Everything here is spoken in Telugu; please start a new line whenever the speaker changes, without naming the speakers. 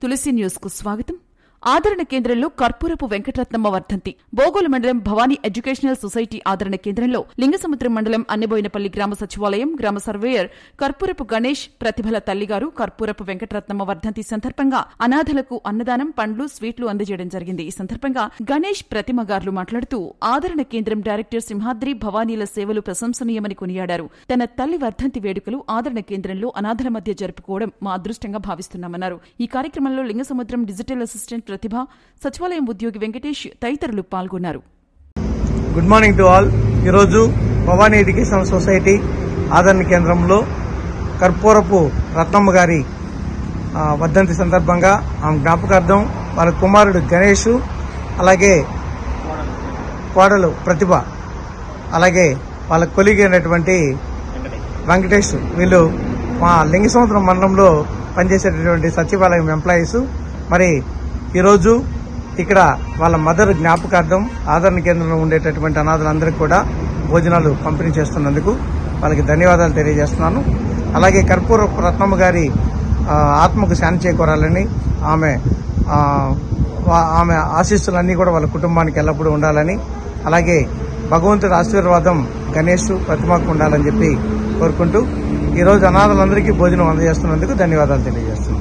తులసి న్యూస్ కు స్వాగతం. ఆదరణ కేంద్రంలో కర్పూరపు వెంకటరత్నమ్మ వర్ధంతి. బోగోలు మండలం భవానీ ఎడ్యుకేషనల్ సొసైటీ ఆదరణ కేంద్రంలో లింగసముద్రం మండలం అన్నబోయినపల్లి గ్రామ సచివాలయం గ్రామ సర్వేయర్ కర్పూరపు గణేష్ ప్రతిభల తల్లిగారు కర్పూరపు వెంకటరత్నమ్మ వర్ధంతి సందర్భంగా అనాథలకు అన్నదానం, పండ్లు, స్వీట్లు అందజేయడం జరిగింది. ఈ సందర్భంగా గణేష్ ప్రతిమగారులు మాట్లాడుతూ ఆదరణ కేంద్రం డైరెక్టర్ సింహాద్రి భవానీల సేవలు ప్రశంసనీయమని కొనియాడారు. తన తల్లి వర్ధంతి వేడుకలు ఆదరణ కేంద్రంలో అనాథల మధ్య జరుపుకోవడం మా అదృష్టంగా భావిస్తున్నామన్నారు. ఈ కార్యక్రమంలో లింగసముద్రం డిజిటల్ అసిస్టెంట్ ప్రతిభ, సచివాలయం ఉద్యోగి వెంకటేష్ తదితరులు పాల్గొన్నారు.
Good morning to all. ఈరోజు భవానీ ఎడ్యుకేషనల్ సొసైటీ ఆదరణ కేంద్రంలో కర్పూరపు రత్నమ్మ గారి వర్ధంతి సందర్భంగా ఆమె జ్ఞాపకార్థం వాళ్ళ కుమారుడు గణేష్, అలాగే కోడలు ప్రతిభ, అలాగే వాళ్ళ కొలీగ్ అయినటువంటి వెంకటేష్, వీళ్ళు మా లింగసముద్రం మండలంలో పనిచేసేటటువంటి సచివాలయం ఎంప్లాయీస్. మరి ఈరోజు ఇక్కడ వాళ్ళ మదర్ జ్ఞాపకార్థం ఆదరణ కేంద్రంలో ఉండేటటువంటి అనాథలందరికీ కూడా భోజనాలు పంపిణీ చేస్తున్నందుకు వాళ్ళకి ధన్యవాదాలు తెలియజేస్తున్నాను. అలాగే కర్పూరపు రత్నమ్మ గారి ఆత్మకు శాంతి చేకూరాలని, ఆమె ఆశీస్సులన్నీ కూడా వాళ్ళ కుటుంబానికి ఎల్లప్పుడూ ఉండాలని, అలాగే భగవంతుడి ఆశీర్వాదం గణేష్ ప్రతిమకు ఉండాలని చెప్పి కోరుకుంటూ ఈరోజు అనాథలందరికీ భోజనం అందజేస్తున్నందుకు ధన్యవాదాలు తెలియజేస్తున్నాను.